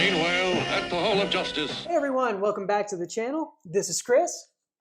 Meanwhile, at the Hall of Justice. Hey everyone, welcome back to the channel. This is Chris,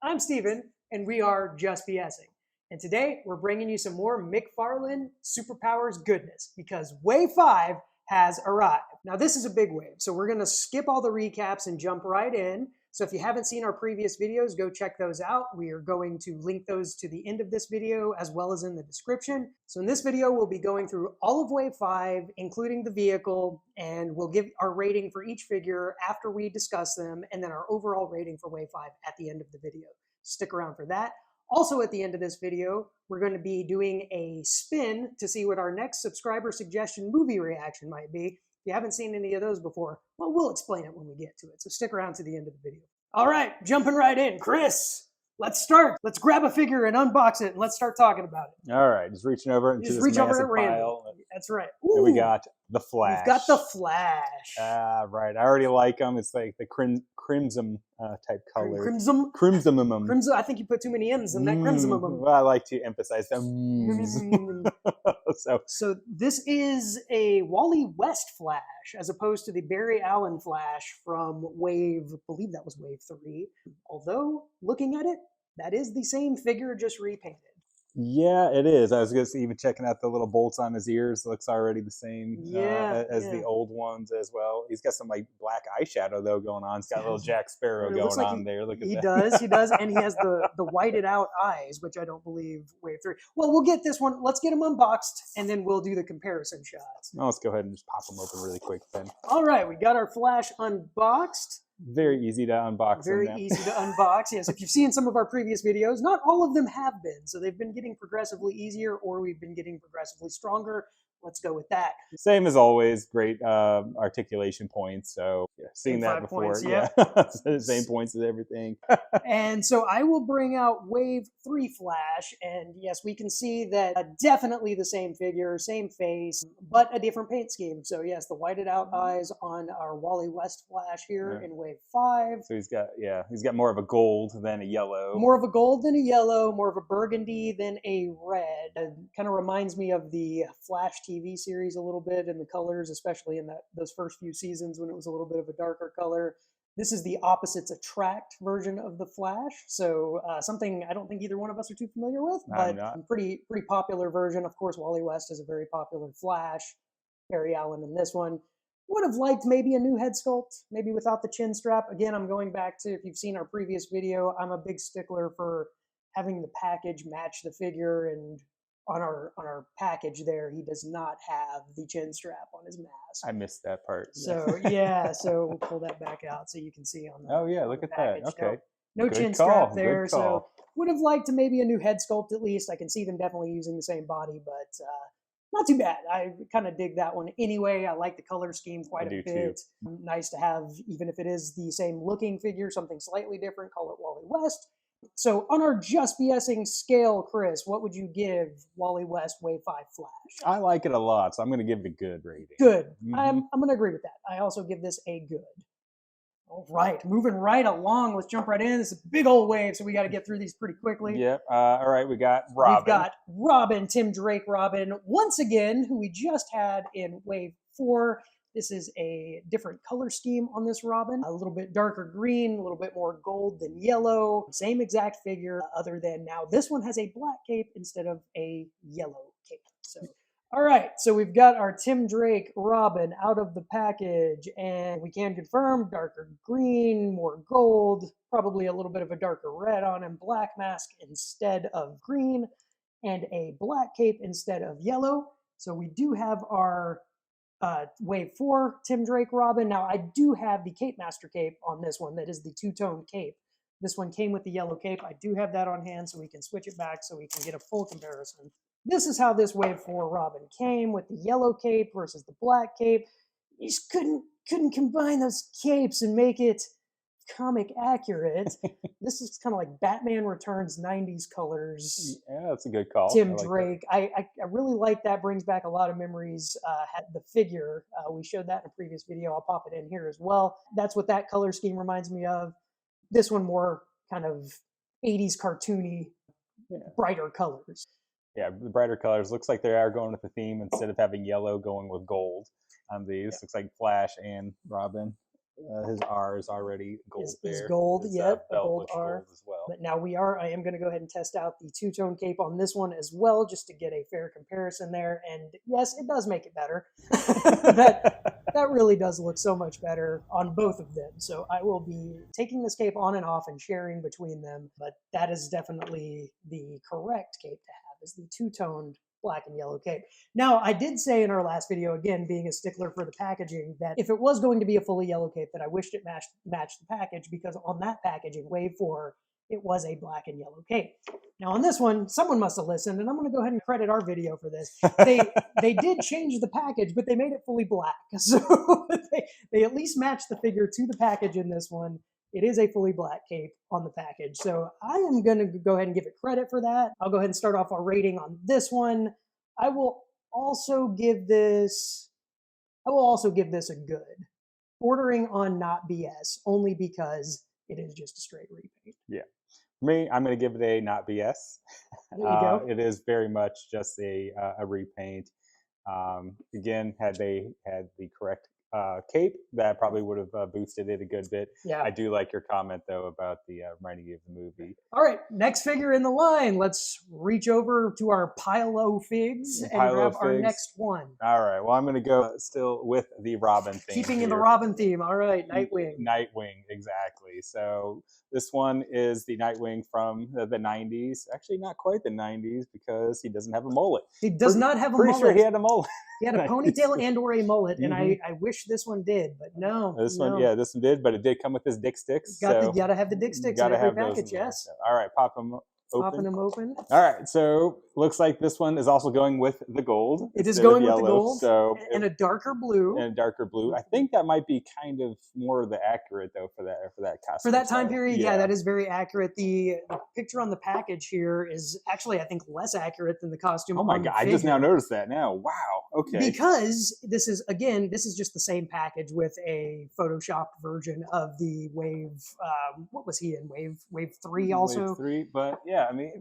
I'm Steven, and we are Just BSing. And today we're bringing you some more McFarlane Super Powers goodness because Wave 5 has arrived. Now this is a big wave, so we're gonna skip all the recaps and jump right in. So if you haven't seen our previous videos, go check those out. We are going to link those to the end of this video as well as in the description. So in this video, we'll be going through all of Wave 5, including the vehicle, and we'll give our rating for each figure after we discuss them, and then our overall rating for Wave 5 at the end of the video. Stick around for that. Also at the end of this video, we're going to be doing a spin to see what our next subscriber suggestion movie reaction might be. If you haven't seen any of those before, well, we'll explain it when we get to it. So stick around to the end of the video. All right, jumping right in. Chris, let's start. Let's grab a figure and unbox it, and let's start talking about it. All right, just reaching over into this massive pile. That's right. And we got the Flash. We've got the Flash. Right. I already like them. It's like the crimson type color. Crimson? Crimson. Crimson. I think you put too many M's in that crimson. Well, I like to emphasize them. So this is a Wally West Flash as opposed to the Barry Allen Flash from Wave, I believe that was Wave 3. Although, looking at it, that is the same figure, just repainted. Yeah, it is. I was just even checking out the little bolts on his ears. Looks already the same as the old ones as well. He's got some like black eyeshadow though going on. He's got a little Jack Sparrow going on there. Look at that. He does, and he has the whited out eyes, which I don't believe Wave 3. Well, we'll get this one. Let's get him unboxed, and then we'll do the comparison shots. Oh, let's go ahead and just pop them open really quick then. All right, we got our Flash unboxed. Very easy to unbox. Very easy to unbox. Yes, if you've seen some of our previous videos, not all of them have been. So they've been getting progressively easier, or we've been getting progressively stronger. Let's go with that. Same as always, great articulation points. So yeah, seen that before. Points, yeah, same points as everything. And so I will bring out Wave 3 Flash, and yes, we can see that definitely the same figure, same face, but a different paint scheme. So yes, the whited out eyes on our Wally West Flash here in Wave 5. So he's got more of a gold than a yellow. More of a gold than a yellow, more of a burgundy than a red. It kind of reminds me of the Flash TV series a little bit in the colors, especially in those first few seasons when it was a little bit of a darker color. This is the Opposites Attract version of the Flash, so something I don't think either one of us are too familiar with, but a pretty popular version. Of course, Wally West is a very popular Flash. Barry Allen in this one. Would have liked maybe a new head sculpt, maybe without the chin strap. Again, I'm going back to, if you've seen our previous video, I'm a big stickler for having the package match the figure, and on our package there, he does not have the chin strap on his mask. I missed that part. So yeah, so we'll pull that back out so you can see on the Oh yeah, look at that. Okay. No chin strap there. So would have liked to maybe a new head sculpt at least. I can see them definitely using the same body, but not too bad. I kind of dig that one anyway. I like the color scheme quite a bit. Too. Nice to have, even if it is the same looking figure, something slightly different, call it Wally West. So on our Just BSing scale, Chris, what would you give Wally West Wave 5 Flash? I like it a lot, so I'm going to give it a good rating. Good. I'm going to agree with that. I also give this a good. All right, moving right along. Let's jump right in. This is a big old wave, so we got to get through these pretty quickly. Yep. All right, we got Robin. We've got Robin, Tim Drake Robin, once again, who we just had in Wave 4. This is a different color scheme on this Robin. A little bit darker green, a little bit more gold than yellow. Same exact figure, other than now this one has a black cape instead of a yellow cape. So, all right, so we've got our Tim Drake Robin out of the package, and we can confirm darker green, more gold, probably a little bit of a darker red on him, black mask instead of green, and a black cape instead of yellow. So we do have our Wave 4 Tim Drake Robin. Now I do have the Cape Master cape on this one. That is the two-tone cape. This one came with the yellow cape. I do have that on hand, so we can switch it back so we can get a full comparison. This is how this Wave 4 Robin came, with the yellow cape versus the black cape. You just couldn't combine those capes and make it comic accurate. This is kind of like Batman Returns 90s colors. Yeah, that's a good call. Tim Drake. I really like that. Brings back a lot of memories. Had the figure. We showed that in a previous video. I'll pop it in here as well. That's what that color scheme reminds me of. This one more kind of 80s cartoony, brighter colors. Yeah, the brighter colors. Looks like they are going with the theme instead of having yellow, going with gold. on these. Looks like Flash and Robin. His R is already gold Is there. gold, His, yep, a belt gold looks R. gold as well. But now I am going to go ahead and test out the two-tone cape on this one as well, just to get a fair comparison there. And yes, it does make it better. that really does look so much better on both of them. So I will be taking this cape on and off and sharing between them. But that is definitely the correct cape to have, is the two-toned black and yellow cape. Now, I did say in our last video, again, being a stickler for the packaging, that if it was going to be a fully yellow cape, that I wished it matched the package, because on that packaging, Wave 4, it was a black and yellow cape. Now on this one, someone must have listened, and I'm going to go ahead and credit our video for this. They did change the package, but they made it fully black. So they at least matched the figure to the package in this one. It is a fully black cape on the package. So I am going to go ahead and give it credit for that. I'll go ahead and start off our rating on this one. I will also give this a good. Bordering on not BS, only because it is just a straight repaint. Yeah. For me, I'm going to give it a not BS. There you go. It is very much just a repaint. Again, had they had the correct cape, that probably would have boosted it a good bit. Yeah. I do like your comment, though, about the reminding you of the movie. All right, next figure in the line. Let's reach over to our pile o' figs and grab our next one. All right, well, I'm going to go still with the Robin theme. Keeping in the Robin theme. All right, Nightwing. Nightwing, exactly. So this one is the Nightwing from the 90s. Actually, not quite the 90s, because he doesn't have a mullet. He does not have a mullet. Pretty sure he had a mullet. He had a ponytail and or a mullet, and I wish this one did, but no. This one did, but it did come with his dick sticks. Gotta have the dick sticks in every package, yes. All right, pop them open. Popping them open. All right, so looks like this one is also going with the gold. It is going with yellow, the gold, so and a darker blue. And a darker blue. I think that might be kind of more the accurate, though, for that costume. For that time period, yeah, that is very accurate. The picture on the package here is actually, I think, less accurate than the costume. Oh my god, I just now noticed that now. Wow. Okay. Because this is just the same package with a photoshopped version of the Wave. What was he in? Wave 3 also. Wave 3, but yeah, I mean,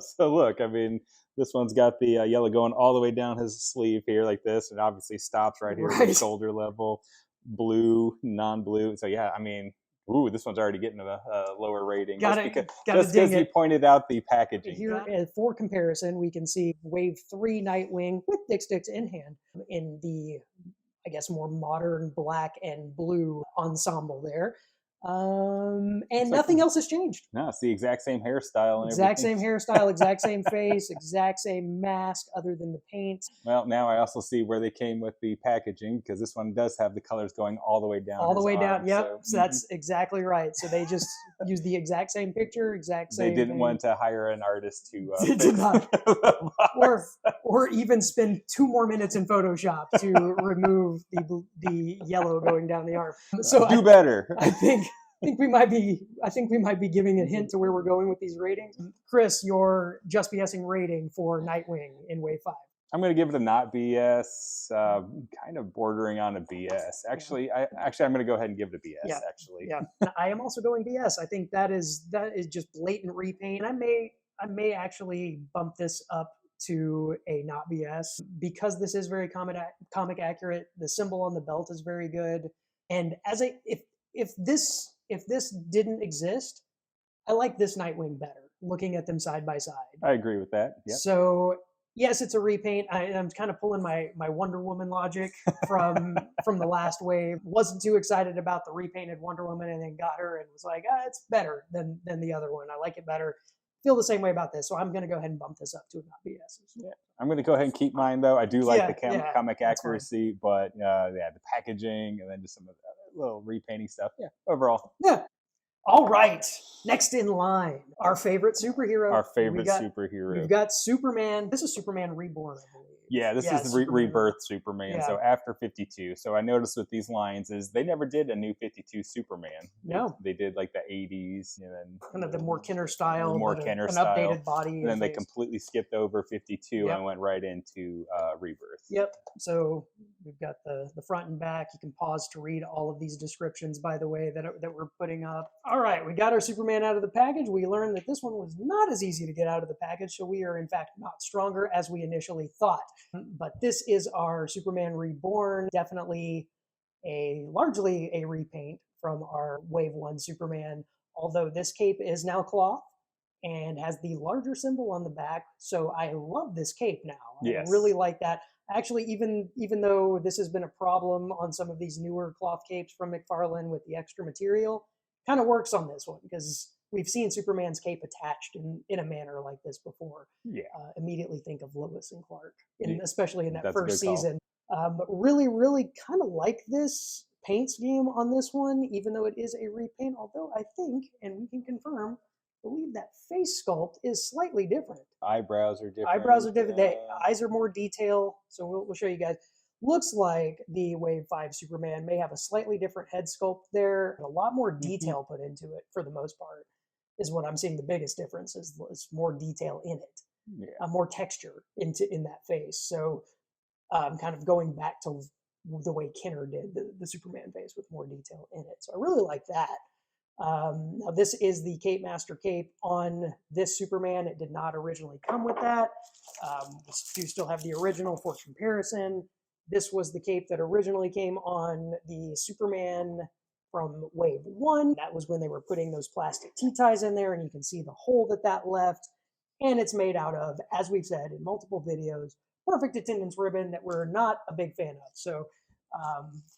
so look, I mean, this one's got the yellow going all the way down his sleeve here like this, and obviously stops right here at the shoulder level. Blue, non-blue. So yeah, I mean, ooh, this one's already getting a lower rating. Just because you pointed out the packaging. Here, for comparison, we can see Wave 3 Nightwing with dick sticks in hand in the, I guess, more modern black and blue ensemble there. And nothing else has changed. No, it's the exact same hairstyle. And exact same hairstyle, exact same face, exact same mask, other than the paint. Well, now I also see where they came with the packaging, because this one does have the colors going all the way down. All the way down, yep. So that's exactly right. So they just used the exact same picture, exact same. They didn't want to hire an artist to did not. or even spend 2 more minutes in Photoshop to remove the yellow going down the arm. So do better. I think we might be giving a hint to where we're going with these ratings. Chris, your just BSing rating for Nightwing in Wave 5. I'm going to give it a not BS, kind of bordering on a BS. Actually, I'm going to go ahead and give it a BS. Yeah. Actually, yeah, I am also going BS. I think that is just blatant repaint. I may actually bump this up to a not BS, because this is very comic accurate. The symbol on the belt is very good, and if this didn't exist, I like this Nightwing better, looking at them side by side. I agree with that. Yep. So yes, it's a repaint. I'm kind of pulling my Wonder Woman logic from the last wave. Wasn't too excited about the repainted Wonder Woman, and then got her and was like, it's better than the other one. I like it better. Feel the same way about this, so I'm going to go ahead and bump this up to a not BS. Yeah. I'm going to go ahead and keep mine, though. I do like the comic accuracy, but the packaging and then just some of the little repainting stuff. Yeah, overall. Yeah. All right. Next in line, our favorite superhero. We've got Superman. This is Superman Reborn, I believe. Yeah, this is the rebirth Superman. Yeah. So after 52. So I noticed with these lines is they never did a new 52 Superman. No. They did like the 80s and then kind of the more Kenner style. An updated body. And then they completely skipped over 52 and went right into rebirth. Yep. So we've got the front and back. You can pause to read all of these descriptions, by the way, that we're putting up. All right, we got our Superman out of the package. We learned that this one was not as easy to get out of the package, so we are in fact not stronger as we initially thought. But this is our Superman Reborn, definitely largely a repaint from our Wave 1 Superman, although this cape is now cloth and has the larger symbol on the back. So I love this cape now. Yes. I really like that. Actually, even though this has been a problem on some of these newer cloth capes from McFarlane with the extra material, kind of works on this one because we've seen Superman's cape attached in a manner like this before. Yeah. Immediately think of Lois and Clark, Yeah. especially in that That's a first good call. season. But really kind of like this paint scheme on this one, even though it is a repaint. Although I think, and we can confirm, believe that face sculpt is slightly different. Eyebrows are different. Eyebrows are different. The eyes are more detail. So we'll show you guys. Looks like the Wave 5 Superman may have a slightly different head sculpt there, and a lot more detail put into it for the most part, is what I'm seeing the biggest difference is more detail in it. Yeah. More texture in that face. So kind of going back to the way Kenner did the Superman face with more detail in it. So I really like that. Now this is the Cape Master cape on this Superman. It did not originally come with that. We do still have the original for comparison. This was the cape that originally came on the Superman from Wave 1. That was when they were putting those plastic T-ties in there, and you can see the hole that left. And it's made out of, as we've said in multiple videos, perfect attendance ribbon that we're not a big fan of. So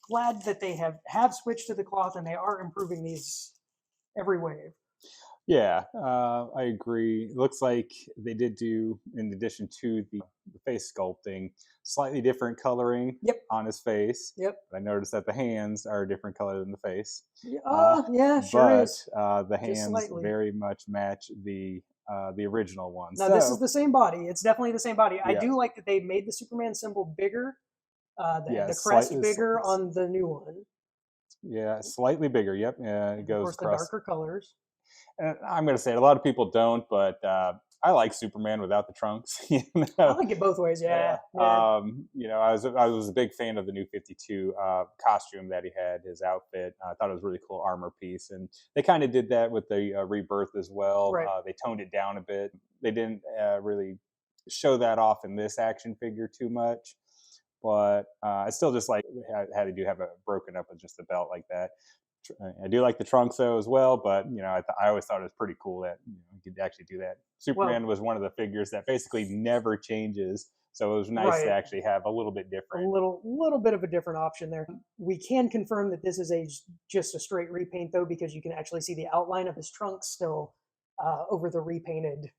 glad that they have switched to the cloth and they are improving these every wave. Yeah, I agree. It looks like they did do, in addition to the face sculpting, slightly different coloring on his face. Yep. I noticed that the hands are a different color than the face. Yeah, sure is. But the hands very much match the original one. No, this is the same body. It's definitely the same body. I do like that they made the Superman symbol bigger, the crest bigger on the new one. Yeah, slightly bigger. Yep. It goes of course, the darker colors. And I'm going to say it, a lot of people don't, but I like Superman without the trunks. You know? I like it both ways. Yeah. You know, I was a big fan of the new 52 costume that he had, his outfit. I thought it was a really cool armor piece, and they kind of did that with the Rebirth as well. Right. They toned it down a bit. They didn't really show that off in this action figure too much, but I still just like how they do have it broken up with just a belt like that. I do like the trunks though as well, but you know, I always thought it was pretty cool that you could actually do that. Superman was one of the figures that basically never changes, so it was nice to actually have a little bit different. A little bit of a different option there. We can confirm that this is just a straight repaint though, because you can actually see the outline of his trunks still over the repainted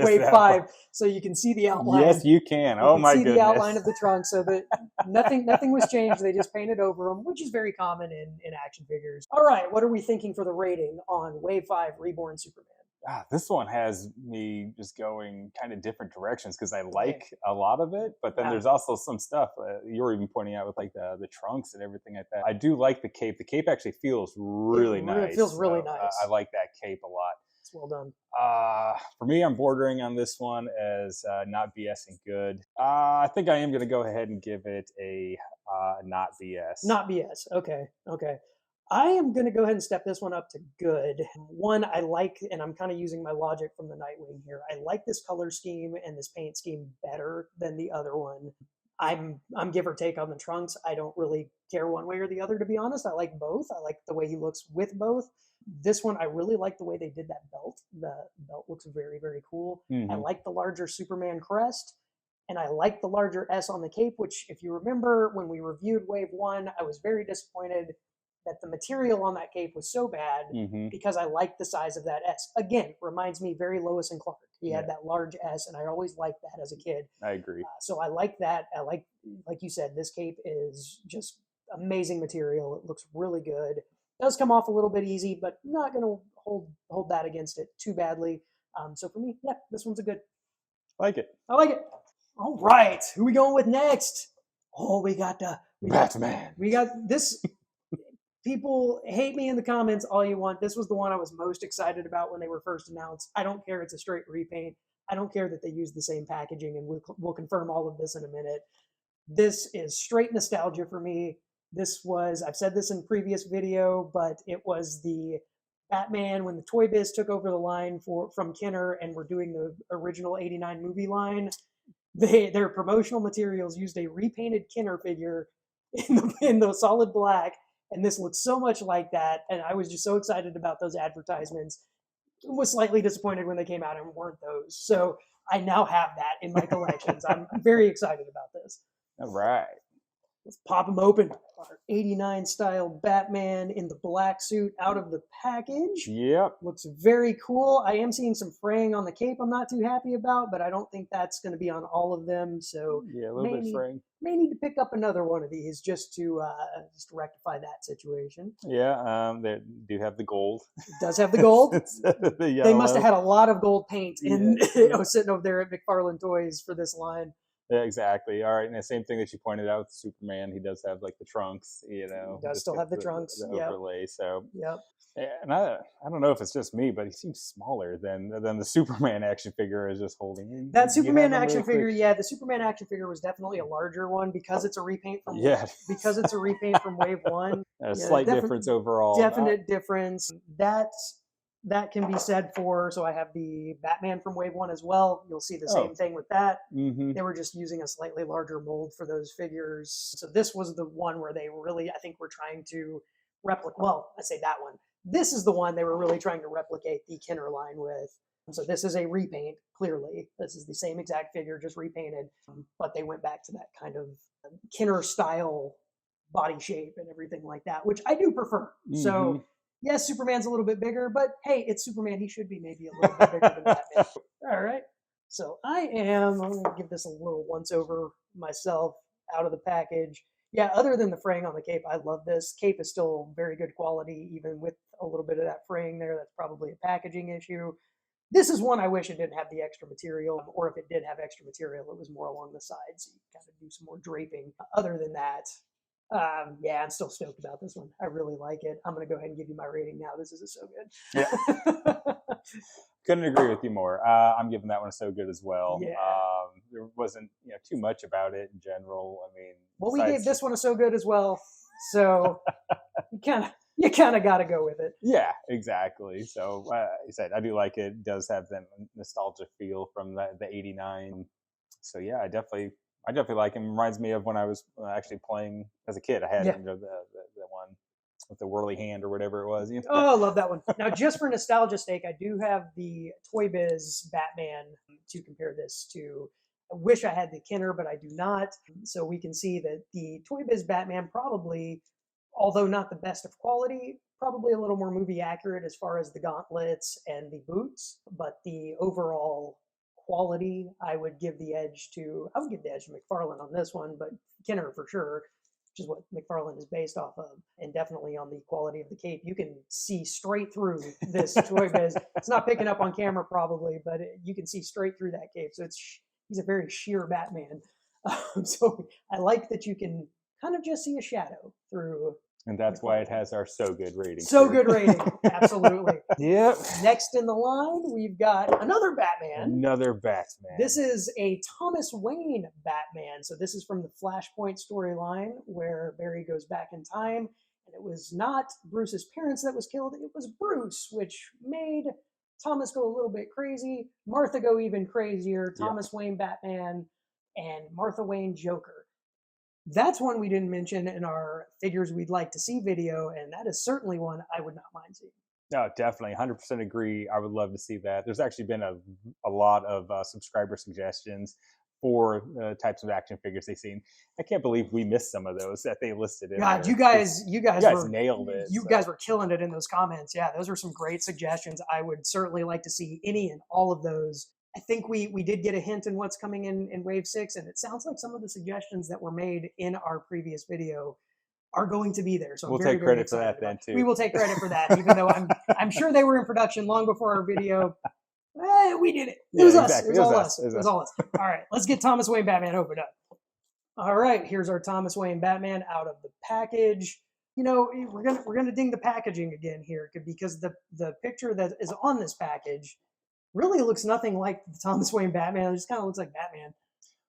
Wave 5, so you can see the outline. Yes, you can. Oh my goodness! See the outline of the trunk, so that nothing was changed. They just painted over them, which is very common in action figures. All right, what are we thinking for the rating on Wave 5 Reborn Superman? This one has me just going kind of different directions because I like a lot of it, but then there's also some stuff you were even pointing out with like the trunks and everything like that. I do like the cape. The cape actually feels really nice. It feels really nice. I like that cape a lot. It's well done. For me, I'm bordering on this one as not BSing good. I think I am going to go ahead and give it a not BS. Not BS. Okay. I am going to go ahead and step this one up to good. One, I like, and I'm kind of using my logic from the Nightwing here. I like this color scheme and this paint scheme better than the other one. I'm give or take on the trunks. I don't really care one way or the other, to be honest. I like both. I like the way he looks with both. This one, I really like the way they did that belt. The belt looks very, very cool. I like the larger Superman crest, and I like the larger S on the cape, which, if you remember, when we reviewed Wave 1, I was very disappointed that the material on that cape was so bad because I like the size of that S. Again, reminds me very Lois and Clark. He had that large S, and I always liked that as a kid. I agree. So I like that. I like you said, this cape is just amazing material. It looks really good. Does come off a little bit easy, but not going to hold that against it too badly. So for me, this one's a good. I like it. All right, who are we going with next? Oh, we got Batman. We got this. People hate me in the comments all you want. This was the one I was most excited about when they were first announced. I don't care it's a straight repaint. I don't care that they use the same packaging, and we'll confirm all of this in a minute. This is straight nostalgia for me. I've said this in previous video, but it was the Batman when the Toy Biz took over the line from Kenner and we're doing the original 89 movie line. their promotional materials used a repainted Kenner figure in the solid black, and this looks so much like that. And I was just so excited about those advertisements. Was slightly disappointed when they came out and weren't those. So I now have that in my collections. I'm very excited about this. All right. Let's pop them open. Our 89 style Batman in the black suit out of the package. Yep. Looks very cool. I am seeing some fraying on the cape I'm not too happy about, but I don't think that's going to be on all of them. So yeah, a little bit fraying. May need to pick up another one of these just to rectify that situation. Yeah, they do have the gold. It does have the gold. They must have had a lot of gold paint sitting over there at McFarlane Toys for this line. Yeah, exactly. All right, and the same thing that you pointed out with Superman, he does have like the trunks, He does still have the trunks. The overlay. So yep. And I don't know if it's just me, but he seems smaller than the Superman action figure is just holding. That Superman action figure, yeah, the Superman action figure was definitely a larger one because it's a repaint from because it's a repaint from Wave 1. A slight difference overall. Definite difference. That can be said for, so I have the Batman from Wave 1 as well. You'll see the same thing with that. Mm-hmm. They were just using a slightly larger mold for those figures. So this was the one where they really, I think, were trying to replicate, well, I say that one. This is the one they were really trying to replicate the Kenner line with. So this is a repaint, clearly. This is the same exact figure, just repainted. But they went back to that kind of Kenner style body shape and everything like that, which I do prefer. Mm-hmm. So yes, Superman's a little bit bigger, but hey, it's Superman. He should be maybe a little bit bigger than Batman. All right. So I'm going to give this a little once over myself out of the package. Yeah, other than the fraying on the cape, I love this. Cape is still very good quality, even with a little bit of that fraying there. That's probably a packaging issue. This is one I wish it didn't have the extra material, or if it did have extra material, it was more along the sides. So you kind of do some more draping. Other than that, yeah, I'm still stoked about this one. I really like it. I'm going to go ahead and give you my rating now. This is so good. Yeah. Couldn't agree with you more. I'm giving that one so good as well. Yeah. There wasn't too much about it in general. I mean, well, we gave this one a so good as well. So you kind of got to go with it. Yeah, exactly. So I said I do like it. It does have that nostalgia feel from the '89. So yeah, I definitely like him. Reminds me of when I was actually playing as a kid. I had the one with the whirly hand or whatever it was. Oh, I love that one. Now, just for nostalgia's sake, I do have the Toy Biz Batman to compare this to. I wish I had the Kenner, but I do not. So we can see that the Toy Biz Batman probably, although not the best of quality, probably a little more movie accurate as far as the gauntlets and the boots, but the overall quality, I would give the edge to McFarlane on this one, but Kenner for sure, which is what McFarlane is based off of, and definitely on the quality of the cape. You can see straight through this Toy Biz. It's not picking up on camera probably, but you can see straight through that cape. So he's a very sheer Batman. So I like that you can kind of just see a shadow through. And that's why it has our so good rating. So good rating, absolutely. Yep. Next in the line, we've got another Batman. Another Batman. This is a Thomas Wayne Batman. So this is from the Flashpoint storyline where Barry goes back in time. And it was not Bruce's parents that was killed. It was Bruce, which made Thomas go a little bit crazy. Martha go even crazier. Thomas Wayne Batman and Martha Wayne Joker. That's one we didn't mention in our figures we'd like to see video, and that is certainly one I would not mind seeing. No, definitely. 100% agree. I would love to see that. There's actually been a lot of subscriber suggestions for types of action figures they've seen. I can't believe we missed some of those that they listed in God, there. you guys nailed it. You guys were killing it in those comments. Yeah, those are some great suggestions. I would certainly like to see any and all of those. I think we did get a hint in what's coming in Wave 6, and it sounds like some of the suggestions that were made in our previous video are going to be there. So we'll take credit for that then too. We will take credit for that, even though I'm sure they were in production long before our video. We did it. It was us. It was all us. It was all us. All right, let's get Thomas Wayne Batman opened up. All right, here's our Thomas Wayne Batman out of the package. We're gonna ding the packaging again here because the picture that is on this package really looks nothing like the Thomas Wayne Batman. It just kind of looks like Batman.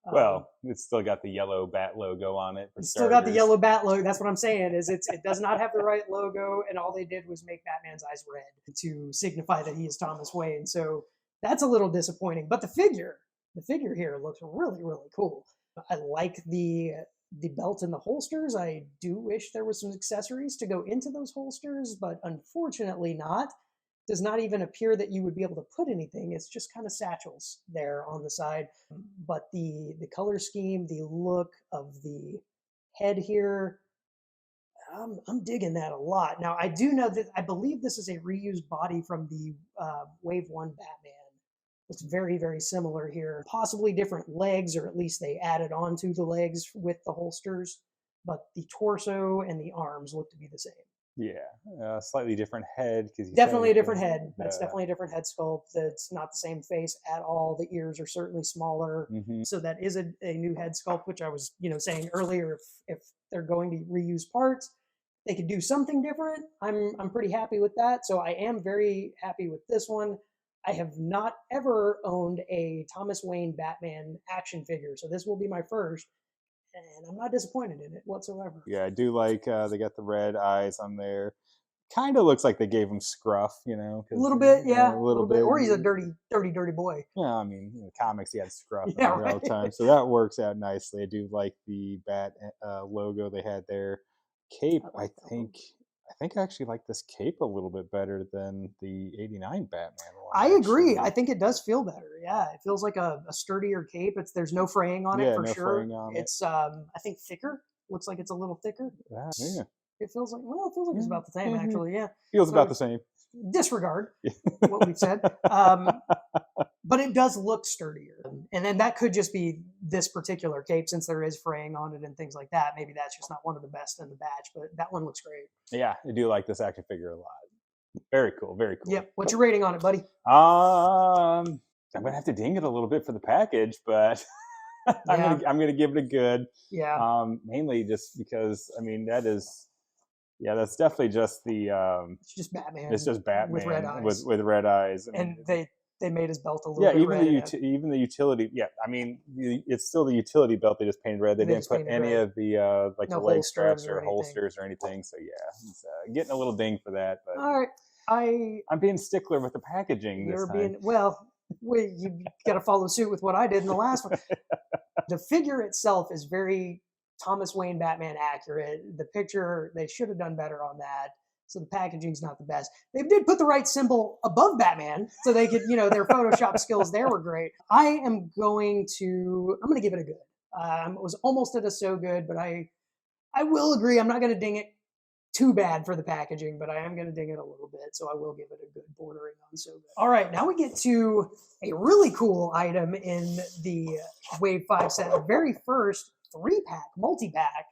Well, it's still got the yellow bat logo on it. It's still got the yellow bat logo. That's what I'm saying. It does not have the right logo, and all they did was make Batman's eyes red to signify that he is Thomas Wayne. So that's a little disappointing. But the figure the figure here looks really, really cool. I like the belt and the holsters. I do wish there was some accessories to go into those holsters, but unfortunately not. Does not even appear that you would be able to put anything. It's just kind of satchels there on the side. But the color scheme, the look of the head here, I'm digging that a lot. Now, I do know that I believe this is a reused body from the Wave 1 Batman. It's very, very similar here. Possibly different legs, or at least they added onto the legs with the holsters, but the torso and the arms look to be the same. Yeah, slightly different head. Definitely a different head. That's definitely a different head sculpt. That's not the same face at all. The ears are certainly smaller. So that is a new head sculpt, which I was, saying earlier, if they're going to reuse parts, they could do something different. I'm pretty happy with that. So I am very happy with this one. I have not ever owned a Thomas Wayne Batman action figure, so this will be my first, and I'm not disappointed in it whatsoever. Yeah, I do like they got the red eyes on there. Kind of looks like they gave him scruff, a little bit, yeah, a little bit. Or he's a dirty boy. Yeah, I mean, in the comics he had scruff Yeah, all the time, so that works out nicely. I do like the bat logo they had there. Cape, I think I actually like this cape a little bit better than the '89 Batman one. I agree. I think it does feel better. Yeah, it feels like a sturdier cape. There's no fraying on it for no sure. Fraying on it's I think thicker. Looks like it's a little thicker. Yeah. It feels like it's about the same actually. Yeah, feels about the same. Disregard what we've said. But it does look sturdier. And then that could just be this particular cape, since there is fraying on it and things like that. Maybe that's just not one of the best in the batch, but that one looks great. Yeah, I do like this action figure a lot. Very cool, very cool. Yep. What's your rating on it, buddy? I'm gonna have to ding it a little bit for the package, but I'm gonna give it a good. Yeah. Mainly just because that's definitely just the it's just Batman. It's just Batman with red eyes. With red eyes. And they made his belt a little bit red. Even the utility. Yeah, it's still the utility belt. They just painted red. They didn't put any of the the leg straps or holsters or anything. So yeah, it's getting a little ding for that. But all right, I'm being stickler with the packaging. You got to follow suit with what I did in the last one. The figure itself is very Thomas Wayne Batman accurate. The picture, they should have done better on that. So the packaging's not the best. They did put the right symbol above Batman, so they could, their Photoshop skills there were great. I'm going to give it a good. It was almost at a so good, but I will agree. I'm not going to ding it too bad for the packaging, but I am going to ding it a little bit. So I will give it a good, bordering on so good. All right, now we get to a really cool item in the Wave 5 set. The very first 3-pack, multi-pack.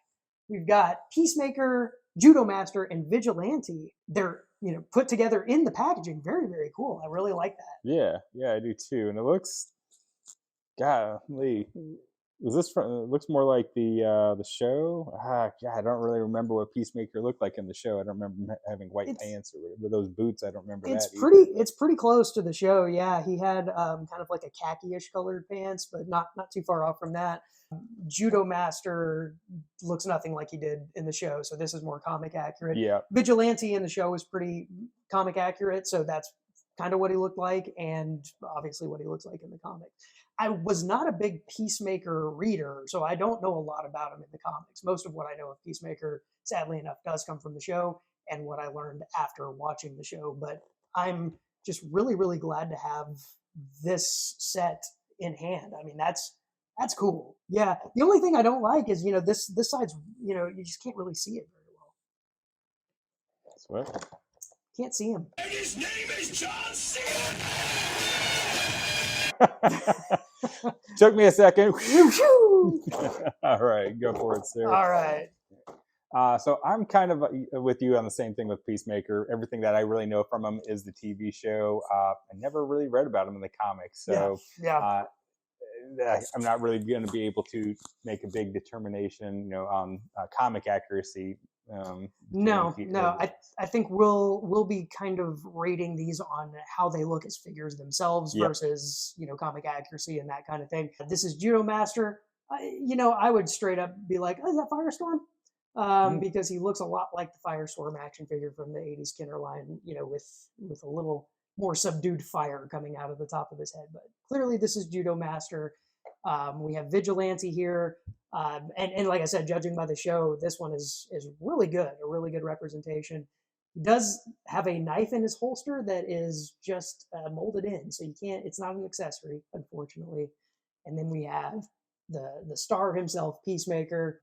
We've got Peacemaker, Judomaster, and Vigilante. They're put together in the packaging. Very, very cool. I really like that. Yeah, I do too. And it looks, golly, it looks more like the show. I don't really remember what Peacemaker looked like in the show. I don't remember having white pants or those boots. I don't remember that. It's pretty close to the show. Yeah, he had kind of like a khaki-ish colored pants, but not too far off from that. Judomaster looks nothing like he did in the show, so this is more comic accurate. Yeah. Vigilante in the show was pretty comic accurate, so that's kind of what he looked like, and obviously what he looks like in the comic. I was not a big Peacemaker reader, so I don't know a lot about him in the comics. Most of what I know of Peacemaker, sadly enough, does come from the show and what I learned after watching the show. But I'm just really, really glad to have this set in hand. That's cool. Yeah. The only thing I don't like is, this side's, you just can't really see it very well. That's what? Can't see him. And his name is John Cena! Took me a second. All right, go for it, sir. All right. So I'm kind of with you on the same thing with Peacemaker. Everything that I really know from him is the TV show. I never really read about him in the comics. So yeah. I'm not really going to be able to make a big determination, on comic accuracy. No. I think we'll be kind of rating these on how they look as figures themselves versus comic accuracy and that kind of thing. This is Judomaster. I would straight up be like, oh, is that Firestorm? Because he looks a lot like the Firestorm action figure from the '80s Kenner line. With a little more subdued fire coming out of the top of his head. But clearly this is Judomaster. We have Vigilante here. And like I said, judging by the show, this one is really good, a really good representation. He does have a knife in his holster that is just molded in, so you can't, it's not an accessory, unfortunately. And then we have the star himself, Peacemaker.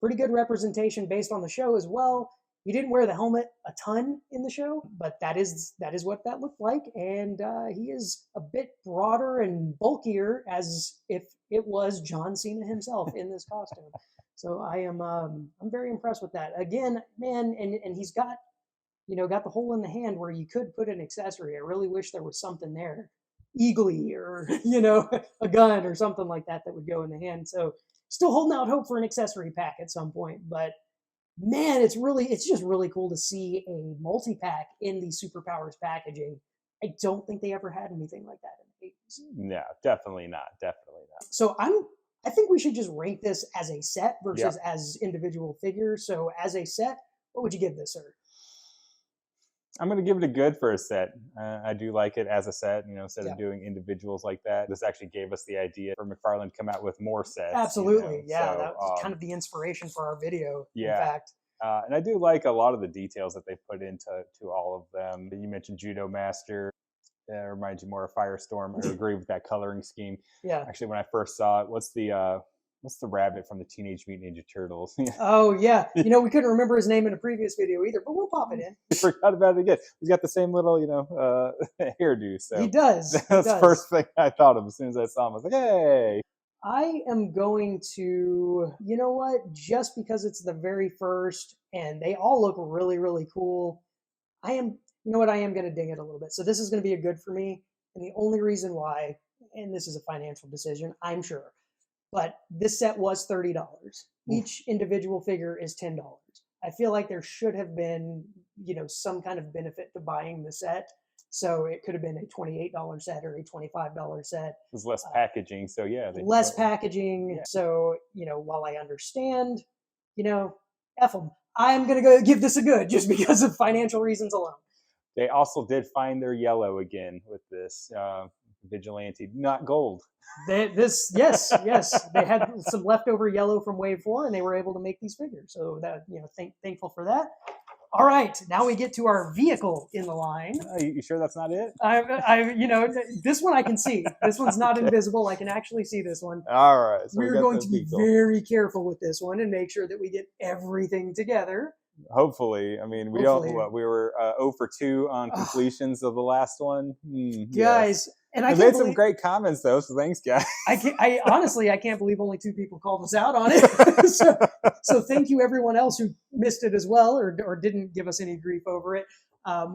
Pretty good representation based on the show as well. He didn't wear the helmet a ton in the show, but that is what that looked like. And he is a bit broader and bulkier, as if it was John Cena himself in this costume. So I'm very impressed with that. Again, man, and he's got, got the hole in the hand where you could put an accessory. I really wish there was something there, eagly or a gun or something like that would go in the hand. So still holding out hope for an accessory pack at some point, but man, it's just really cool to see a multi-pack in the Super Powers packaging. I don't think they ever had anything like that in the 80s. No, definitely not. Definitely not. So I think we should just rank this as a set versus as individual figures. So as a set, what would you give this, sir? I'm going to give it a good for a set. I do like it as a set, instead of doing individuals like that. This actually gave us the idea for McFarlane to come out with more sets. Absolutely. Yeah, so, that was kind of the inspiration for our video, in fact. And I do like a lot of the details that they put into all of them. You mentioned Judomaster. It reminds you more of Firestorm. I agree with that coloring scheme. Yeah. Actually, when I first saw it, what's the rabbit from the Teenage Mutant Ninja Turtles? Oh, yeah. We couldn't remember his name in a previous video either, but we'll pop it in. I forgot about it again. He's got the same little, hairdo. So he does. That's the first thing I thought of as soon as I saw him. I was like, hey. I am going to, just because it's the very first and they all look really, really cool, I am going to ding it a little bit. So this is going to be a good for me. And the only reason why, and this is a financial decision, I'm sure, but this set was $30. Each individual figure is $10. I feel like there should have been, some kind of benefit to buying the set. So it could have been a $28 set or a $25 set. It was less packaging, so yeah. Less packaging. Yeah. So, while I understand, F them, I'm going to go give this a good just because of financial reasons alone. They also did find their yellow again with this Vigilante, not gold. Yes. They had some leftover yellow from Wave 4, and they were able to make these figures. So that, thankful for that. All right, now we get to our vehicle in the line. You sure that's not it? This one I can see. This one's not invisible. I can actually see this one. All right. So we're going to be very careful with this one and make sure that we get everything together. Hopefully. I mean, we were 0 for 2 on completions of the last one. Guys, yes. And I made some great comments though, so thanks, guys. I honestly can't believe only 2 people called us out on it. so thank you everyone else who missed it as well or didn't give us any grief over it.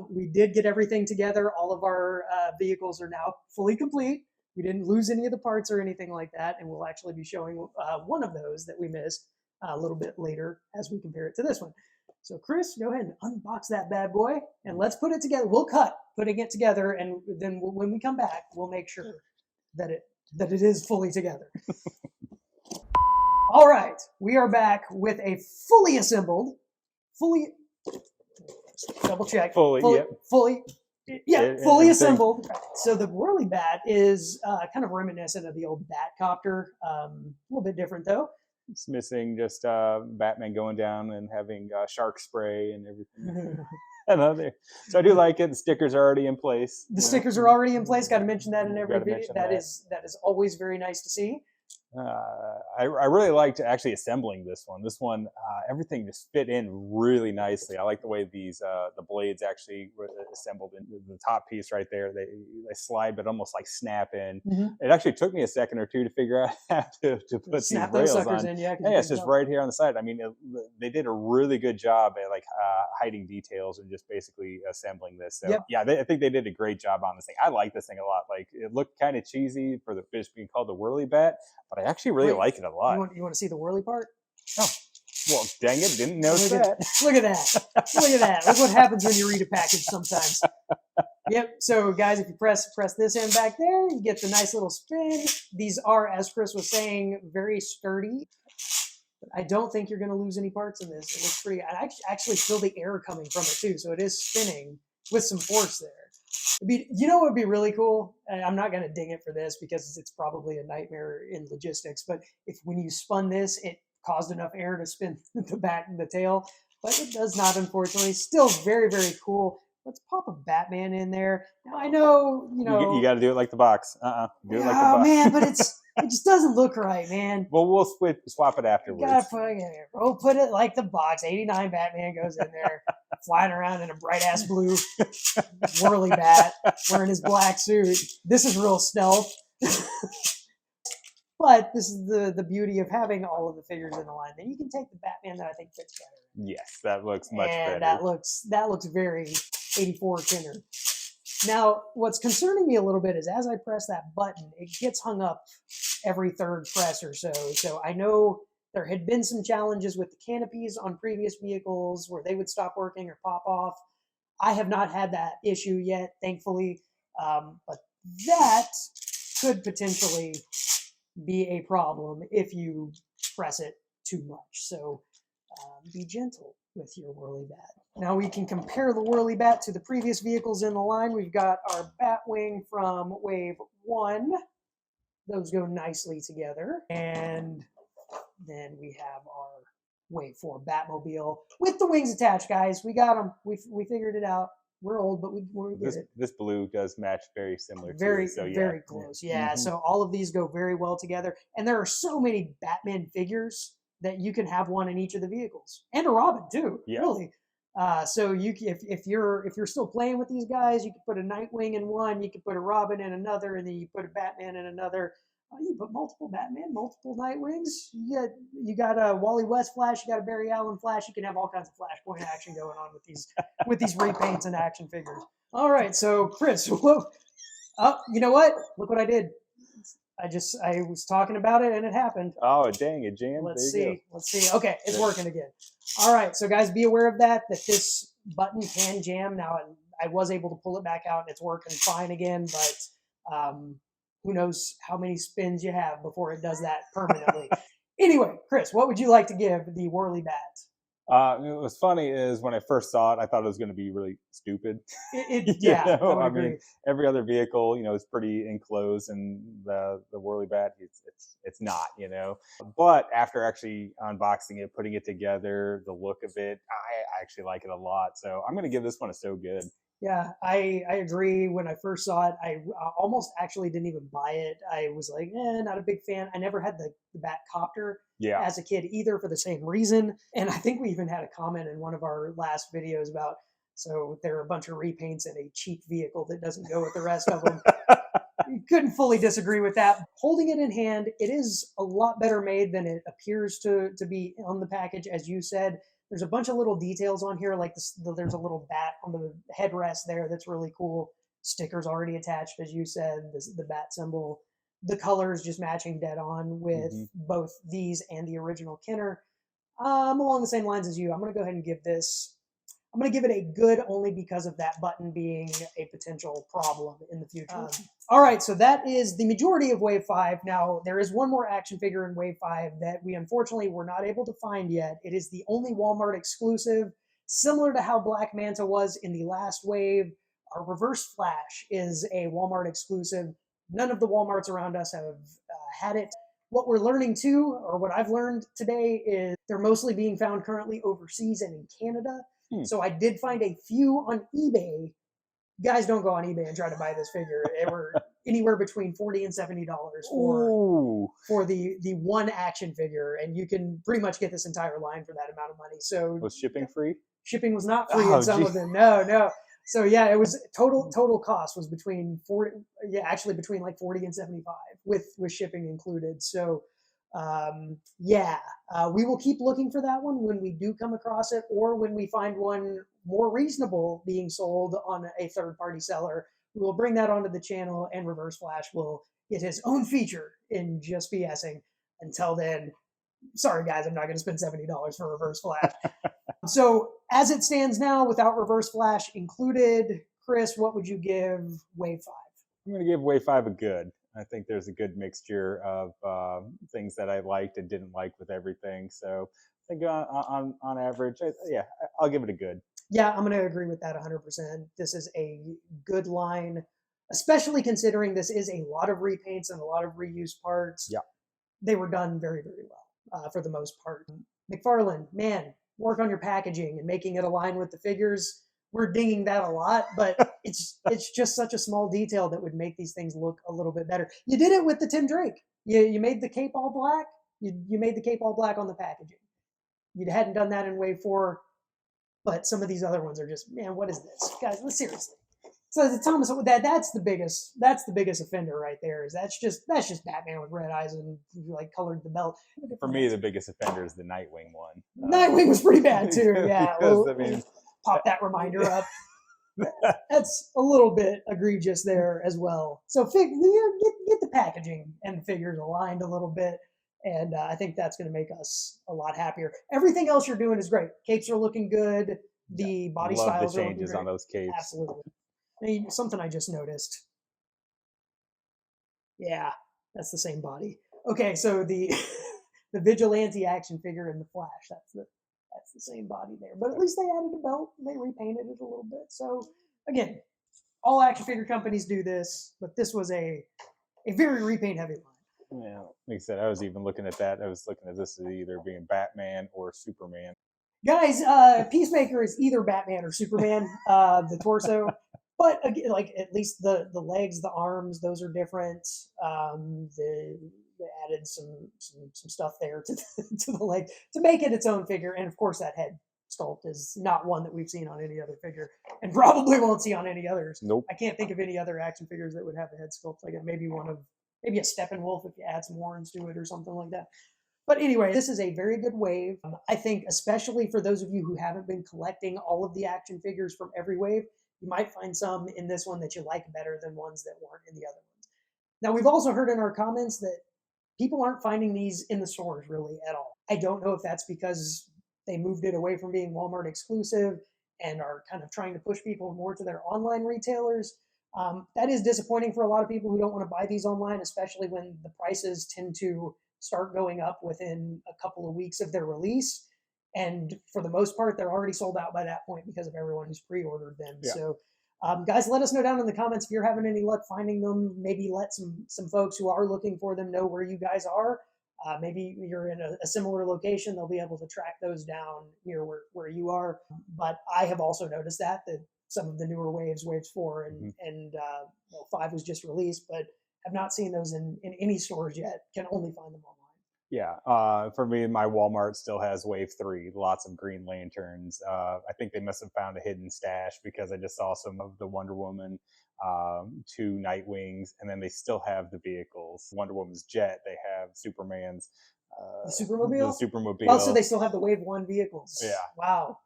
We did get everything together. All of our vehicles are now fully complete. We didn't lose any of the parts or anything like that, and we'll actually be showing one of those that we missed a little bit later as we compare it to this one. So Chris, go ahead and unbox that bad boy and let's put it together. We'll cut putting it together, and then when we come back, we'll make sure that it is fully together. All right, we are back with a fully assembled, double check, fully assembled. So the WhirlyBat is kind of reminiscent of the old Batcopter, a little bit different though. It's missing just Batman going down and having shark spray and everything. So I do like it. The stickers are already in place. The stickers are already in place. Got to mention that in every video. That is always very nice to see. I really liked actually assembling this one. This one, everything just fit in really nicely. I like the way these the blades actually were assembled in the top piece right there. They slide, but almost like snap in. Mm-hmm. It actually took me a second or two to figure out how to put snap these rails those suckers on. In, yeah, it's just right here on the side. I mean, they did a really good job at like hiding details and just basically assembling this. So yeah, I think they did a great job on this thing. I like this thing a lot. Like it looked kind of cheesy for the fish being called the WhirlyBat, but I actually really like it a lot. You want to see the whirly part? Oh, well, dang it. Didn't notice that. Look at that. Look at that. Look what happens when you read a package sometimes. Yep. So, guys, if you press this in back there, you get the nice little spin. These are, as Chris was saying, very sturdy. But I don't think you're going to lose any parts in this. It looks pretty. I actually feel the air coming from it, too. So it is spinning with some force there. You know what would be really cool? And I'm not going to ding it for this because it's probably a nightmare in logistics, but if when you spun this, it caused enough air to spin the back and the tail, but it does not, unfortunately. Still very, very cool. Let's pop a Batman in there. Now, I know, You got to do it like the box. Do it like the oh, box. man, but it just doesn't look right, man. Well, we'll swap it afterwards. We'll put it like the box. 89 Batman goes in there, flying around in a bright ass blue WhirlyBat, wearing his black suit. This is real stealth. But this is the beauty of having all of the figures in the line. Then you can take the Batman that I think fits better. Yes, that looks much better. That looks very 84 Kenner. Now, what's concerning me a little bit is as I press that button, it gets hung up every third press or so. So I know there had been some challenges with the canopies on previous vehicles where they would stop working or pop off. I have not had that issue yet, thankfully, but that could potentially be a problem if you press it too much. So be gentle with your WhirlyBat. Now we can compare the WhirlyBat to the previous vehicles in the line. We've got our Batwing from Wave 1. Those go nicely together. And then we have our Wave 4 Batmobile with the wings attached, guys. We got them. We figured it out. We're old, but we get it. This blue does match very similar to very, it, so yeah. Very close. Yeah, so all of these go very well together. And there are so many Batman figures that you can have one in each of the vehicles. And a Robin, too, really. So if you're still playing with these guys, you could put a Nightwing in one, you could put a Robin in another, and then you put a Batman in another. You put multiple Batman, multiple Nightwings. You got a Wally West Flash, you got a Barry Allen Flash. You can have all kinds of Flashpoint action going on with these repaints and action figures. All right, so Chris, you know what? Look what I did. I was talking about it and it happened. Oh, dang, it jammed. Let's see. Okay, it's working again. All right, so guys, be aware of that this button can jam. Now, I was able to pull it back out and it's working fine again, but who knows how many spins you have before it does that permanently. Anyway, Chris, what would you like to give the WhirlyBat? What was funny is when I first saw it, I thought it was going to be really stupid. Yeah, I mean, every other vehicle, is pretty enclosed, and the WhirlyBat, it's not, But after actually unboxing it, putting it together, the look of it, I actually like it a lot. So I'm going to give this one a so good. Yeah, I agree. When I first saw it, I almost actually didn't even buy it. I was like, not a big fan. I never had the Batcopter as a kid either for the same reason. And I think we even had a comment in one of our last videos about, so there are a bunch of repaints in a cheap vehicle that doesn't go with the rest of them. You couldn't fully disagree with that. Holding it in hand, it is a lot better made than it appears to be on the package, as you said. There's a bunch of little details on here, like there's a little bat on the headrest there that's really cool. Stickers already attached, as you said, the bat symbol. The colors just matching dead on with both these and the original Kenner. Along the same lines as you, I'm going to go ahead and give it a good only because of that button being a potential problem in the future. All right, so that is the majority of Wave 5. Now, there is one more action figure in Wave 5 that we unfortunately were not able to find yet. It is the only Walmart exclusive, similar to how Black Manta was in the last wave. Our Reverse Flash is a Walmart exclusive. None of the Walmarts around us have had it. What we're learning too, or what I've learned today, is they're mostly being found currently overseas and in Canada. So I did find a few on eBay. Guys, don't go on eBay and try to buy this figure. They were anywhere between $40 and $70 for the one action figure, and you can pretty much get this entire line for that amount of money. So was shipping free? Shipping was not free in some of them. No. So yeah, it was total cost was between between like 40 and 75 with shipping included. So we will keep looking for that one when we do come across it, or when we find one more reasonable being sold on a third-party seller. We will bring that onto the channel, and Reverse Flash will get his own feature in just BSing. Until then, sorry guys, I'm not going to spend $70 for Reverse Flash. So as it stands now, without Reverse Flash included, Chris, what would you give Wave 5? I'm going to give Wave 5 a good. I think there's a good mixture of things that I liked and didn't like with everything. So I think on average, I'll give it a good. Yeah, I'm going to agree with that 100%. This is a good line, especially considering this is a lot of repaints and a lot of reused parts. Yeah. They were done very, very well for the most part. McFarlane, man, work on your packaging and making it align with the figures. We're dinging that a lot, but it's just such a small detail that would make these things look a little bit better. You did it with the Tim Drake. You made the cape all black. You made the cape all black on the packaging. You hadn't done that in Wave 4. But some of these other ones are just, man, what is this, guys? Seriously. So Thomas, that's the biggest offender right there. Is that's just Batman with red eyes and like colored the belt. For me, the biggest offender is the Nightwing one. Nightwing was pretty bad too. Yeah, because, I mean, pop that reminder up. That's a little bit egregious there as well. So get the packaging and the figures aligned a little bit. And I think that's going to make us a lot happier. Everything else you're doing is great. Capes are looking good. The body love styles the are changes on those capes. Absolutely. Something I just noticed. Yeah, that's the same body. Okay, so the the Vigilante action figure in the Flash, that's the same body there. But at least they added a belt and they repainted it a little bit. So again, all action figure companies do this, but this was a very repaint heavy line. Yeah, like I said, I was even looking at that. I was looking at this as either being Batman or Superman. Guys, Peacemaker is either Batman or Superman, the torso. But again, like at least the legs, the arms, those are different. They added some stuff there to the leg to make it its own figure. And of course, that head sculpt is not one that we've seen on any other figure, and probably won't see on any others. Nope. I can't think of any other action figures that would have a head sculpt like it. Maybe a Steppenwolf if you add some horns to it or something like that. But anyway, this is a very good wave. I think especially for those of you who haven't been collecting all of the action figures from every wave, you might find some in this one that you like better than ones that weren't in the other ones. Now, we've also heard in our comments that people aren't finding these in the stores really at all. I don't know if that's because they moved it away from being Walmart exclusive and are kind of trying to push people more to their online retailers. That is disappointing for a lot of people who don't want to buy these online, especially when the prices tend to start going up within a couple of weeks of their release. And for the most part, they're already sold out by that point because of everyone who's pre-ordered them. Yeah. So guys, let us know down in the comments if you're having any luck finding them. Maybe let some folks who are looking for them know where you guys are. Maybe you're in a similar location. They'll be able to track those down near where you are. But I have also noticed that some of the newer waves 4 and 5 was just released, but have not seen those in any stores yet. Can only find them online. Yeah, for me, my Walmart still has Wave 3, lots of Green Lanterns. I think they must have found a hidden stash because I just saw some of the Wonder Woman, 2 Nightwings, and then they still have the vehicles. Wonder Woman's jet, they have Superman's the Supermobile? The Supermobile. Oh, so they still have the Wave 1 vehicles. Yeah. Wow.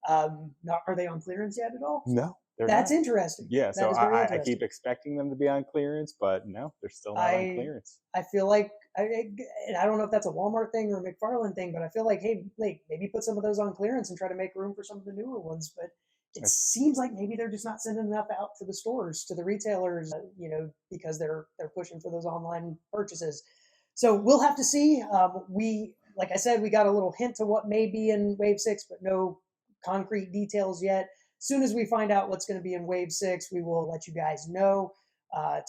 Are they on clearance yet at all? No. That's interesting. Yeah, so I keep expecting them to be on clearance, but no, they're still not on clearance. I feel like, and I don't know if that's a Walmart thing or a McFarlane thing, but I feel like, hey, maybe put some of those on clearance and try to make room for some of the newer ones. But it seems like maybe they're just not sending enough out to the stores, to the retailers, because they're pushing for those online purchases. So we'll have to see. Like I said, we got a little hint to what may be in Wave 6, but no concrete details yet. Soon as we find out what's going to be in Wave 6, we will let you guys know,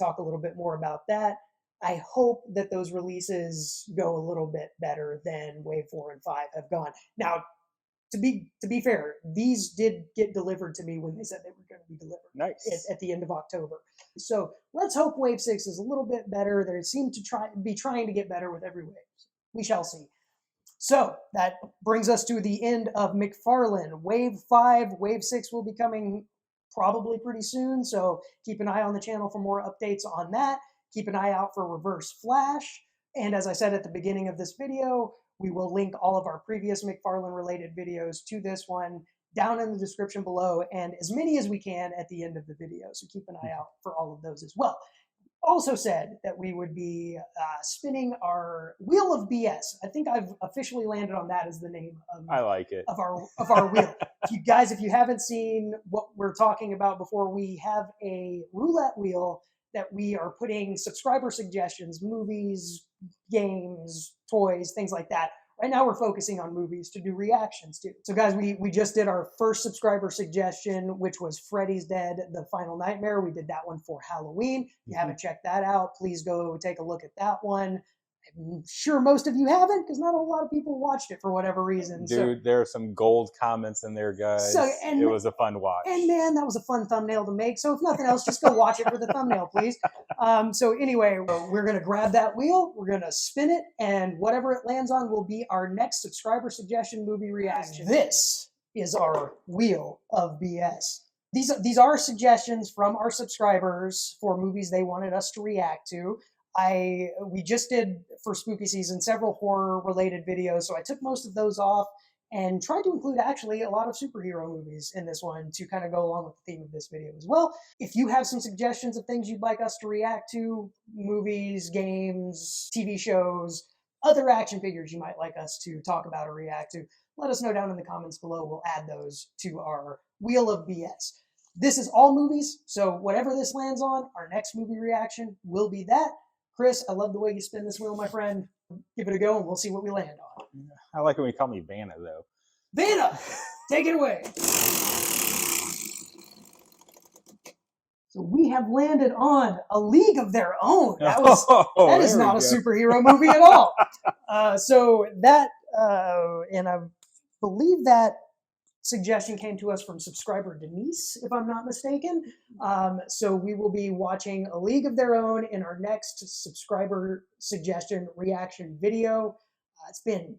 talk a little bit more about that. I hope that those releases go a little bit better than Wave 4 and 5 have gone. Now, to be fair, these did get delivered to me when they said they were going to be delivered. Nice. At the end of October. So let's hope Wave 6 is a little bit better. They seem to be trying to get better with every wave. We shall see. So that brings us to the end of McFarlane. Wave 5, Wave 6 will be coming probably pretty soon. So keep an eye on the channel for more updates on that. Keep an eye out for Reverse Flash. And as I said at the beginning of this video, we will link all of our previous McFarlane related videos to this one down in the description below, and as many as we can at the end of the video. So keep an eye out for all of those as well. Also said that we would be spinning our Wheel of BS. I think I've officially landed on that as the name of, I like it. of our wheel. If you haven't seen what we're talking about before, we have a roulette wheel that we are putting subscriber suggestions, movies, games, toys, things like that Right now we're focusing on movies to do reactions to. So guys, we just did our first subscriber suggestion, which was Freddy's Dead, The Final Nightmare. We did that one for Halloween. If you haven't checked that out, please go take a look at that one. I'm sure most of you haven't, because not a lot of people watched it for whatever reason. Dude, there are some gold comments in there, guys. It was a fun watch. And man, that was a fun thumbnail to make. So if nothing else, just go watch it for the thumbnail, please. So anyway, we're going to grab that wheel, we're going to spin it, and whatever it lands on will be our next subscriber suggestion movie reaction. This is our Wheel of BS. These are suggestions from our subscribers for movies they wanted us to react to. We just did, for spooky season, several horror related videos, so I took most of those off and tried to include actually a lot of superhero movies in this one to kind of go along with the theme of this video as well. If you have some suggestions of things you'd like us to react to, movies, games, TV shows, other action figures you might like us to talk about or react to, let us know down in the comments below. We'll add those to our Wheel of BS. This is all movies, so whatever this lands on, our next movie reaction will be that. Chris, I love the way you spin this wheel, my friend. Give it a go, and we'll see what we land on. I like when you call me Vanna, though. Vanna, take it away. So we have landed on A League of Their Own. That is not a superhero movie at all. And I believe that suggestion came to us from subscriber Denise, if I'm not mistaken. So we will be watching A League of Their Own in our next subscriber suggestion reaction video. It's been,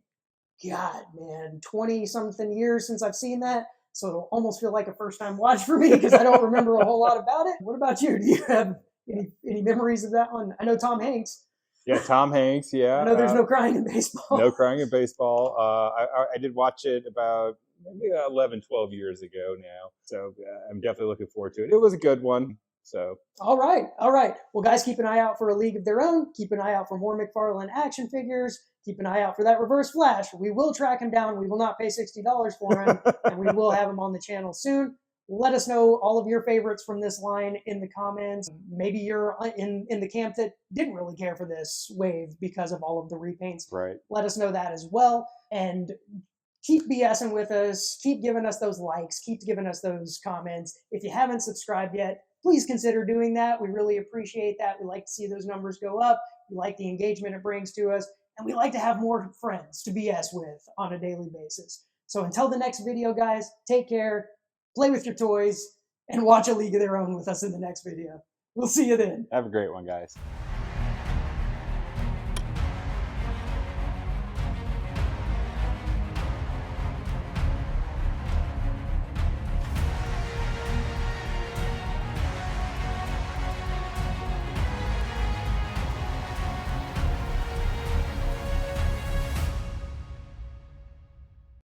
God, man, 20-something years since I've seen that. So it'll almost feel like a first-time watch for me because I don't remember a whole lot about it. What about you? Do you have any memories of that one? I know Tom Hanks. Yeah, Tom Hanks, yeah. I know there's no crying in baseball. No crying in baseball. I did watch it about maybe 11, 12 years ago now. So I'm definitely looking forward to it. It was a good one. So. All right. Well, guys, keep an eye out for A League of Their Own. Keep an eye out for more McFarlane action figures. Keep an eye out for that Reverse Flash. We will track him down. We will not pay $60 for him, and we will have him on the channel soon. Let us know all of your favorites from this line in the comments. Maybe you're in the camp that didn't really care for this wave because of all of the repaints. Right. Let us know that as well. And keep BSing with us. Keep giving us those likes. Keep giving us those comments. If you haven't subscribed yet, please consider doing that. We really appreciate that. We like to see those numbers go up. We like the engagement it brings to us. And we like to have more friends to BS with on a daily basis. So until the next video, guys, take care, play with your toys, and watch A League of Their Own with us in the next video. We'll see you then. Have a great one, guys.